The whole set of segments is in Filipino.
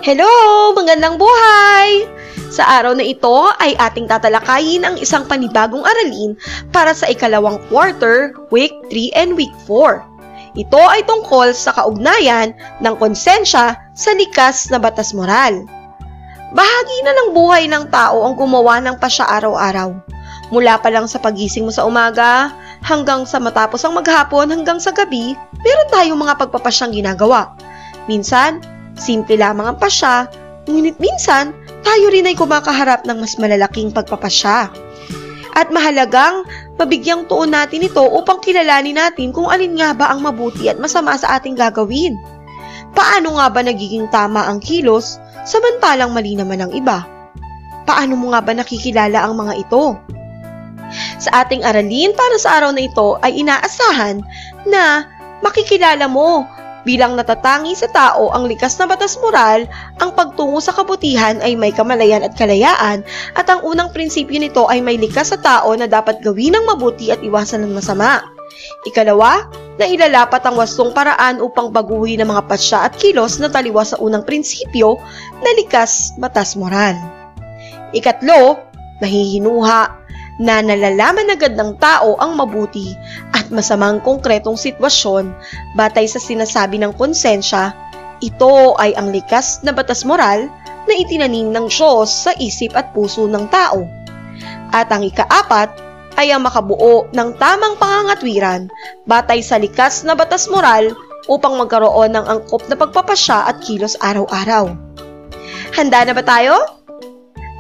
Hello! Magandang buhay! Sa araw na ito ay ating tatalakayin ang isang panibagong aralin para sa ikalawang quarter, week 3 and week 4. Ito ay tungkol sa kaugnayan ng konsensya sa likas na batas moral. Bahagi na ng buhay ng tao ang gumawa ng pasya araw-araw. Mula pa lang sa pagising mo sa umaga, hanggang sa matapos ang maghapon, hanggang sa gabi, meron tayong mga pagpapasyang ginagawa. Minsan, simple lamang ang pasya, ngunit minsan, tayo rin ay kumakaharap ng mas malalaking pagpapasya. At mahalagang mabigyang tuon natin ito upang kilalanin natin kung alin nga ba ang mabuti at masama sa ating gagawin. Paano nga ba nagiging tama ang kilos samantalang mali naman ang iba? Paano mo nga ba nakikilala ang mga ito? Sa ating aralin para sa araw na ito ay inaasahan na makikilala mo bilang natatangi sa tao ang likas na batas moral, ang pagtungo sa kabutihan ay may kamalayan at kalayaan, at ang unang prinsipyo nito ay may likas sa tao na dapat gawin ang mabuti at iwasan ang masama. Ikalawa, na ilalapat ang wastong paraan upang baguhin ang mga pasya at kilos na taliwas sa unang prinsipyo na likas batas moral. Ikatlo, mahihinuha na nalalaman agad ng tao ang mabuti at masamang konkretong sitwasyon batay sa sinasabi ng konsensya. Ito ay ang likas na batas moral na itinanim ng Diyos sa isip at puso ng tao. At ang ikaapat ay ang makabuo ng tamang pangangatwiran batay sa likas na batas moral upang magkaroon ng angkop na pagpapasya at kilos araw-araw. Handa na ba tayo?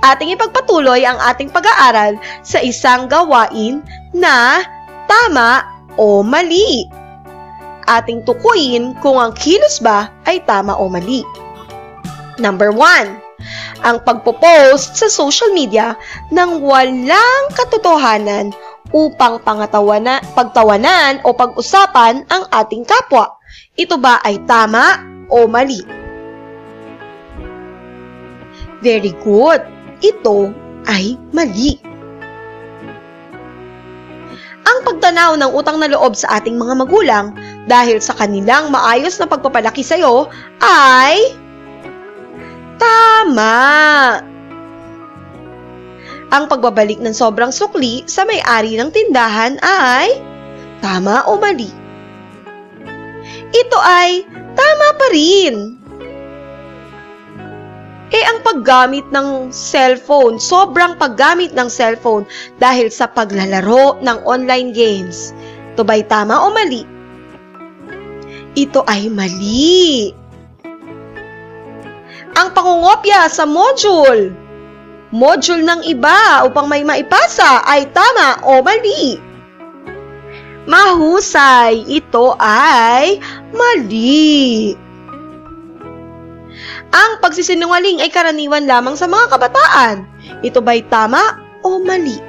Ating ipagpatuloy ang ating pag-aaral sa isang gawain na tama o mali. Ating tukuyin kung ang kilos ba ay tama o mali. Number 1. Ang pagpo-post sa social media ng walang katotohanan upang pagtawanan o pag-usapan ang ating kapwa. Ito ba ay tama o mali? Very good. Ito ay mali. Ang pagtanaw ng utang na loob sa ating mga magulang dahil sa kanilang maayos na pagpapalaki sa iyo ay tama. Ang pagbabalik ng sobrang sukli sa may-ari ng tindahan ay tama o mali? Ito ay tama pa rin. Ang paggamit ng cellphone, sobrang paggamit ng cellphone dahil sa paglalaro ng online games. Ito ba'y tama o mali? Ito ay mali. Ang pangungopya sa module ng iba upang may maipasa ay tama o mali? Mahusay, ito ay mali. Ang pagsisinungaling ay karaniwan lamang sa mga kabataan. Ito ba'y tama o mali?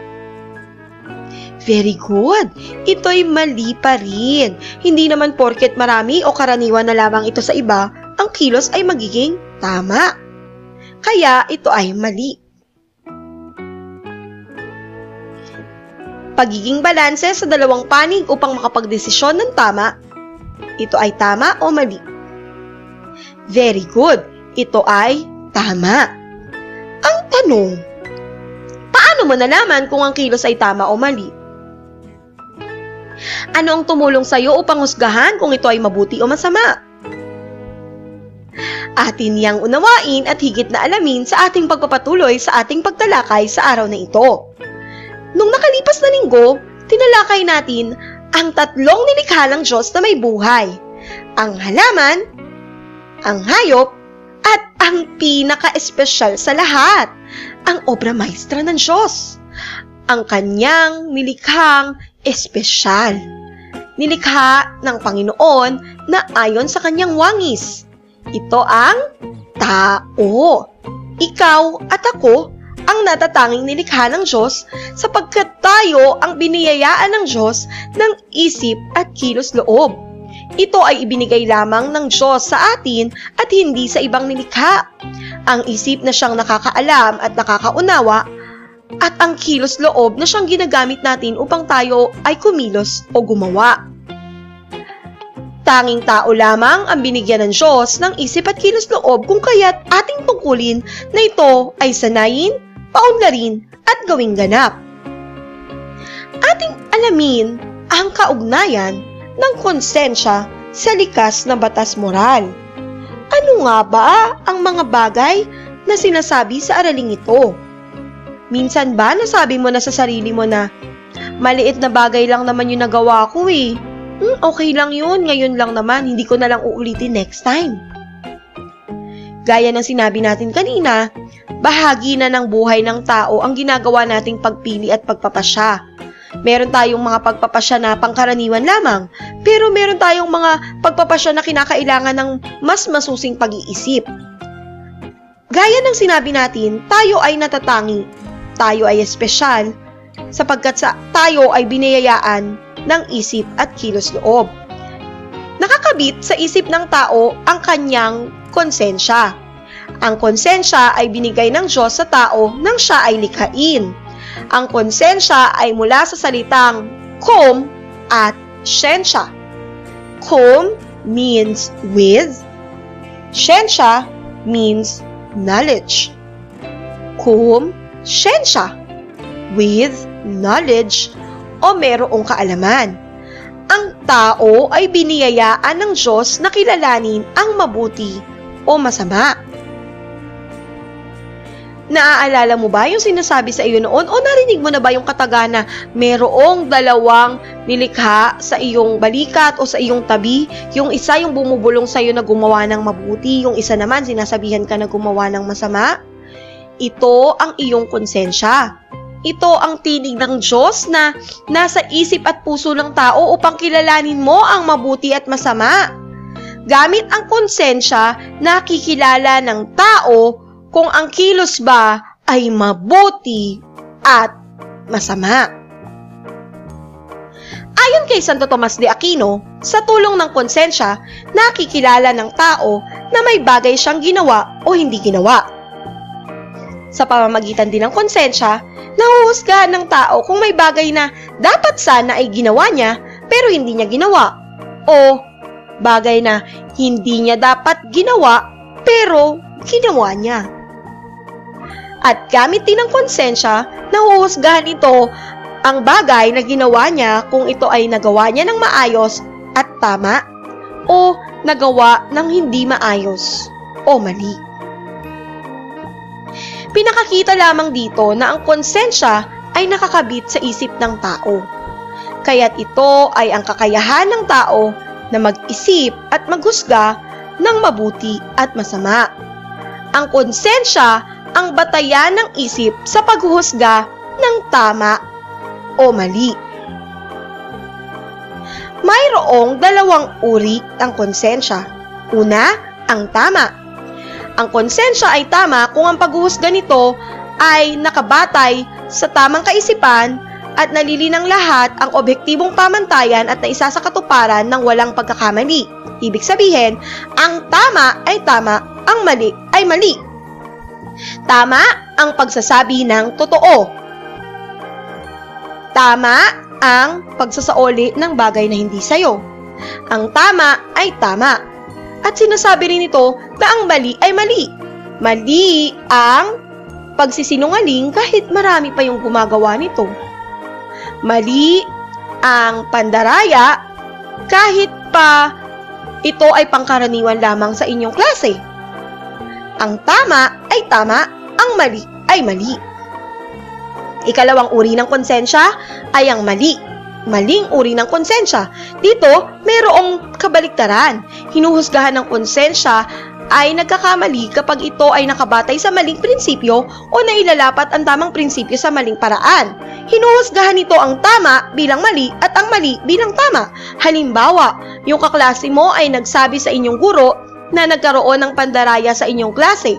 Very good. Ito'y mali pa rin. Hindi naman porket marami o karaniwan na lamang ito sa iba, ang kilos ay magiging tama. Kaya ito ay mali. Pagiging balanse sa dalawang panig upang makapagdesisyon ng tama. Ito ay tama o mali? Very good. Ito ay tama. Ang tanong, paano mo nalaman kung ang kilos ay tama o mali? Ano ang tumulong sa iyo upang husgahan kung ito ay mabuti o masama? Atin niyang unawain at higit na alamin sa ating pagpapatuloy sa ating pagtalakay sa araw na ito. Nung nakalipas na linggo, tinalakay natin ang tatlong nilikha ng Diyos na may buhay: ang halaman, ang hayop, at ang pinaka-espesyal sa lahat, ang obra maestra ng Diyos, ang kanyang nilikhang espesyal. Nilikha ng Panginoon na ayon sa kanyang wangis. Ito ang tao. Ikaw at ako ang natatanging nilikha ng Diyos sapagkat tayo ang biniyayaan ng Diyos ng isip at kilos loob. Ito ay ibinigay lamang ng Diyos sa atin at hindi sa ibang nilikha. Ang isip na siyang nakakaalam at nakakaunawa at ang kilos loob na siyang ginagamit natin upang tayo ay kumilos o gumawa. Tanging tao lamang ang binigyan ng Diyos ng isip at kilos loob kung kaya't ating tungkulin na ito ay sanayin, paunlarin at gawing ganap. Ating alamin ang kaugnayan ng konsensya sa likas na batas moral. Ano nga ba ang mga bagay na sinasabi sa araling ito? Minsan ba nasabi mo na sa sarili mo na, maliit na bagay lang naman yung nagawa ko eh. Okay lang yun, ngayon lang naman, hindi ko na lang uulitin next time. Gaya ng sinabi natin kanina, bahagi na ng buhay ng tao ang ginagawa nating pagpili at pagpapasya. Meron tayong mga pagpapasya na pangkaraniwan lamang, pero meron tayong mga pagpapasya na kinakailangan ng mas masusing pag-iisip. Gaya ng sinabi natin, tayo ay natatangi, tayo ay espesyal, sapagkat tayo ay biniyayaan ng isip at kilos loob. Nakakabit sa isip ng tao ang kanyang konsensya. Ang konsensya ay binigay ng Diyos sa tao nang siya ay likhain. Ang konsensya ay mula sa salitang kom at siyensya. Kom means with, siyensya means knowledge. Kom, siyensya, with knowledge o merong kaalaman. Ang tao ay biniyayaan ng Diyos na kilalanin ang mabuti o masama. Naaalala mo ba yung sinasabi sa iyo noon o narinig mo na ba yung kataga na merong dalawang nilikha sa iyong balikat o sa iyong tabi? Yung isa yung bumubulong sa iyo na gumawa ng mabuti, yung isa naman sinasabihan ka na gumawa ng masama? Ito ang iyong konsensya. Ito ang tinig ng Diyos na nasa isip at puso ng tao upang kilalanin mo ang mabuti at masama. Gamit ang konsensya, nakikilala ng tao kung ang kilos ba ay mabuti at masama. Ayon kay Santo Tomas de Aquino, sa tulong ng konsensya, nakikilala ng tao na may bagay siyang ginawa o hindi ginawa. Sa pamamagitan din ng konsensya, nahuhusgahan ng tao kung may bagay na dapat sana ay ginawa niya pero hindi niya ginawa o bagay na hindi niya dapat ginawa pero ginawa niya. At gamit din ng konsensya, nahuhusgahan ito ang bagay na ginawa niya kung ito ay nagawa niya ng maayos at tama o nagawa ng hindi maayos o mali. Pinakakita lamang dito na ang konsensya ay nakakabit sa isip ng tao. Kaya't ito ay ang kakayahan ng tao na mag-isip at maghusga ng mabuti at masama. Ang konsensya ang batayan ng isip sa paghuhusga ng tama o mali. Mayroong dalawang uri ng konsensya. Una, ang tama. Ang konsensya ay tama kung ang paghuhusga nito ay nakabatay sa tamang kaisipan at nalilinang lahat ang objektibong pamantayan at naisa sa katuparan ng walang pagkakamali. Ibig sabihin, ang tama ay tama, ang mali ay mali. Tama ang pagsasabi ng totoo. Tama ang pagsasaoli ng bagay na hindi sayo. Ang tama ay tama. At sinasabi rin ito na ang mali ay mali. Mali ang pagsisinungaling kahit marami pa yung gumagawa nito. Mali ang pandaraya kahit pa ito ay pangkaraniwan lamang sa inyong klase. Ang tama ay tama, ang mali ay mali. Ikalawang uri ng konsensya ay ang mali. Maling uri ng konsensya. Dito, mayroong kabaliktaran. Hinuhusgahan ng konsensya ay nagkakamali kapag ito ay nakabatay sa maling prinsipyo o nailalapat ang tamang prinsipyo sa maling paraan. Hinuhusgahan nito ang tama bilang mali at ang mali bilang tama. Halimbawa, yung kaklase mo ay nagsabi sa inyong guro na nagkaroon ng pandaraya sa inyong klase.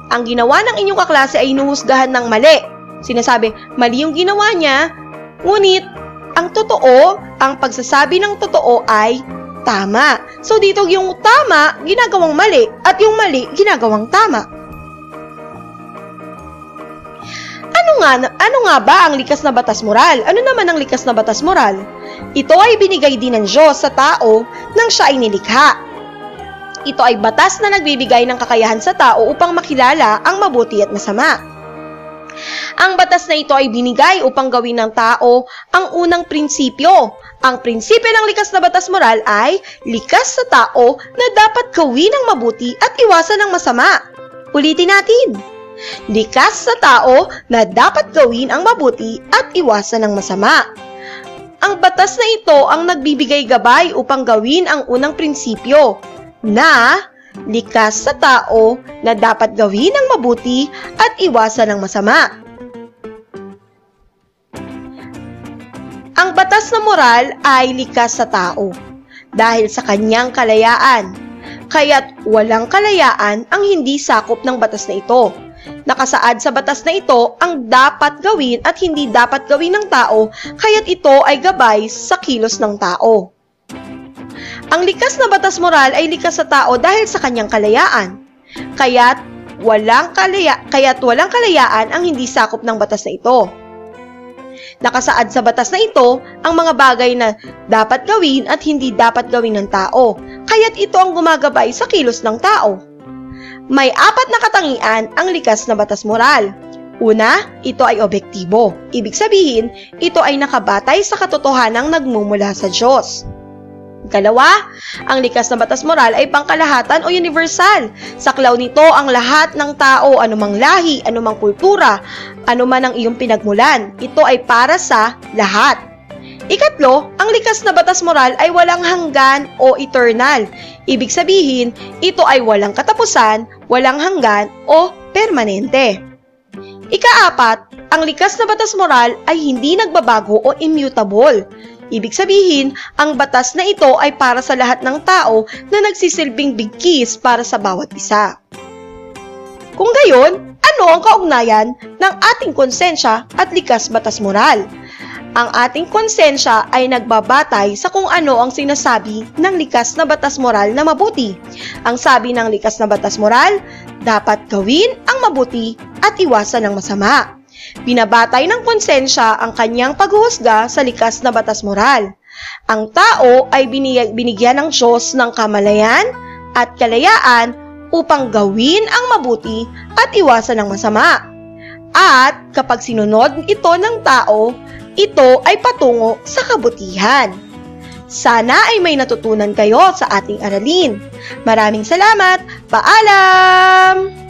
Ang ginawa ng inyong kaklase ay hinuhusgahan ng mali. Sinasabi, mali yung ginawa niya, ngunit ang totoo, ang pagsasabi ng totoo ay tama. So dito yung tama, ginagawang mali, at yung mali, ginagawang tama. Ano nga ba ang likas na batas moral? Ano naman ang likas na batas moral? Ito ay binigay din ng Diyos sa tao nang siya ay nilikha. Ito ay batas na nagbibigay ng kakayahan sa tao upang makilala ang mabuti at masama. Ang batas na ito ay binigay upang gawin ng tao ang unang prinsipyo. Ang prinsipyo ng likas na batas moral ay likas sa tao na dapat gawin ang mabuti at iwasan ang masama. Ulitin natin. Likas sa tao na dapat gawin ang mabuti at iwasan ang masama. Ang batas na ito ang nagbibigay gabay upang gawin ang unang prinsipyo na likas sa tao na dapat gawin ang mabuti at iwasan ang masama. Ang batas na moral ay likas sa tao dahil sa kanyang kalayaan, kaya't walang kalayaan ang hindi sakop ng batas na ito. Nakasaad sa batas na ito ang dapat gawin at hindi dapat gawin ng tao, kaya't ito ay gabay sa kilos ng tao. Ang likas na batas moral ay likas sa tao dahil sa kanyang kalayaan, kaya't walang kalayaan ang hindi sakop ng batas na ito. Nakasaad sa batas na ito ang mga bagay na dapat gawin at hindi dapat gawin ng tao, kaya't ito ang gumagabay sa kilos ng tao. May 4 na katangian ang likas na batas moral. Una, ito ay objektibo. Ibig sabihin, ito ay nakabatay sa katotohanang nagmumula sa Diyos. Ikalawa, ang likas na batas moral ay pangkalahatan o universal. Saklaw nito ang lahat ng tao, anumang lahi, anumang kultura, anuman ang iyong pinagmulan. Ito ay para sa lahat. Ikatlo, ang likas na batas moral ay walang hanggan o eternal. Ibig sabihin, ito ay walang katapusan, walang hanggan o permanente. Ika-4, ang likas na batas moral ay hindi nagbabago o immutable. Ibig sabihin, ang batas na ito ay para sa lahat ng tao na nagsisilbing bigkis para sa bawat isa. Kung gayon, ano ang kaugnayan ng ating konsensya at likas batas moral? Ang ating konsensya ay nagbabatay sa kung ano ang sinasabi ng likas na batas moral na mabuti. Ang sabi ng likas na batas moral, dapat gawin ang mabuti at iwasan ang masama. Binabatay ng konsensya ang kanyang paghuhusga sa likas na batas moral. Ang tao ay binigyan ng Diyos ng kamalayan at kalayaan upang gawin ang mabuti at iwasan ang masama. At kapag sinunod ito ng tao, ito ay patungo sa kabutihan. Sana ay may natutunan kayo sa ating aralin. Maraming salamat. Paalam!